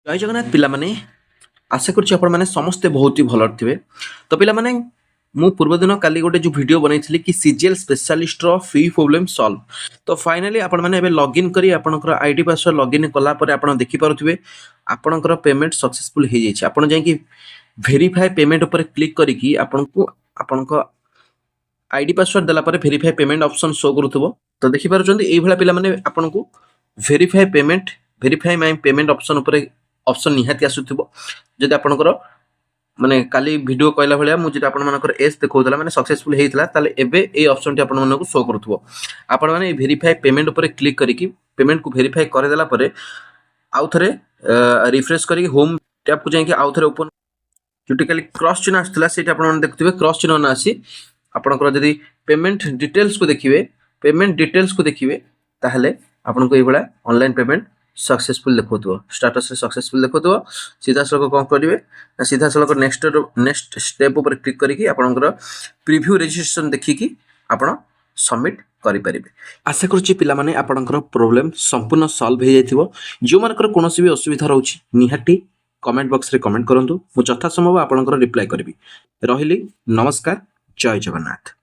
ଜୟ ଜଗନ୍ନାଥ ପିଲାମାନେ, ଆଶା କରୁଛି ଆପଣମାନେ ସମସ୍ତେ ବହୁତ ହି ଭଲରେ ଥିବେ। ତ ପିଲାମାନେ, ମୁଁ ପୂର୍ବଦିନ କାଲି ଗୋଟେ ଯେଉଁ ଭିଡ଼ିଓ ବନେଇଥିଲି କି ସିଜିଏଲ୍ ସ୍ପେଶାଲିଷ୍ଟର ଫ୍ରି ପ୍ରୋବ୍ଲେମ୍ ସଲ୍ଭ। ତ ଫାଇନାଲି ଆପଣମାନେ ଏବେ ଲଗ୍ଇନ୍ କରି ଆପଣଙ୍କର ଆଇଡି ପାସୱାର୍ଡ ଲଗ୍ଇନ୍ କଲା ପରେ ଆପଣ ଦେଖିପାରୁଥିବେ ଆପଣଙ୍କର ପେମେଣ୍ଟ ସକ୍ସେସଫୁଲ୍ ହେଇଯାଇଛି। ଆପଣ ଯାଇକି ଭେରିଫାଏ ପେମେଣ୍ଟ ଉପରେ କ୍ଲିକ୍ କରିକି ଆପଣଙ୍କୁ ଆପଣଙ୍କ ଆଇଡି ପାସୱାର୍ଡ ଦେଲା ପରେ ଭେରିଫାଏ ପେମେଣ୍ଟ ଅପସନ୍ ଶୋ କରୁଥିବ। ତ ଦେଖିପାରୁଛନ୍ତି ଏଇଭଳିଆ ପିଲାମାନେ ଆପଣଙ୍କୁ ଭେରିଫାଏ ମାଇ ପେମେଣ୍ଟ ଅପସନ୍ ଉପରେ ଅପସନ୍ ନିହାତି ଆସୁଥିବ। ଯଦି ଆପଣଙ୍କର ମାନେ କାଲି ଭିଡ଼ିଓ କହିଲା ଭଳିଆ ମୁଁ ଯଦି ଆପଣମାନଙ୍କର ଏଜ୍ ଦେଖାଉଥିଲା ମାନେ ସକ୍ସେସଫୁଲ୍ ହେଇଥିଲା, ତାହେଲେ ଏବେ এই ଅପସନ୍ଟି ଆପଣମାନଙ୍କୁ ଶୋ କରୁଥିବ। ଆପଣମାନେ এই ଭେରିଫାଏ ପେମେଣ୍ଟ ଉପରେ କ୍ଲିକ୍ କରିକି ପେମେଣ୍ଟକୁ ଭେରିଫାଏ କରିଦେଲା ପରେ ଆଉ ଥରେ ରିଫ୍ରେଶ୍ କରିକି ହୋମ୍ ଟ୍ୟାବ୍କୁ ଯାଇକି ଆଉ ଥରେ ଓପନ୍ ଯେଉଁଠି କାଲି କ୍ରସ୍ ଚିହ୍ନ ଆସିଥିଲା ସେଇଟା ଆପଣମାନେ ଦେଖୁଥିବେ କ୍ରସ୍ ଚିହ୍ନ ନ ଆସି ଆପଣଙ୍କର ଯଦି ପେମେଣ୍ଟ ଡିଟେଲ୍ସକୁ ଦେଖିବେ ତାହେଲେ ଆପଣଙ୍କୁ এইଭଳିଆ ଅନଲାଇନ୍ ପେମେଣ୍ଟ सक्सेसफुल देखो स्टाटस सक्सेसफुल देखो सीधा सड़क कौन करेंगे ना सीधा सड़क नेक्स्ट स्टेप पर क्लिक करके आपंकर प्रिव्यू रजिस्ट्रेशन देखिकी आप सबमिट करेंगे। आशा करुच्ची पिलामाने आपणकर प्रोब्लेम संपूर्ण सॉल्व हो जाइथिबो। जो मानकर कोनोसी भी असुविधा रहउची निहाटी कमेंट बॉक्स रे कमेंट करंतु, मु यथा संभव आपणकर रिप्लाई करबी। रहिली, नमस्कार, जय जगन्नाथ।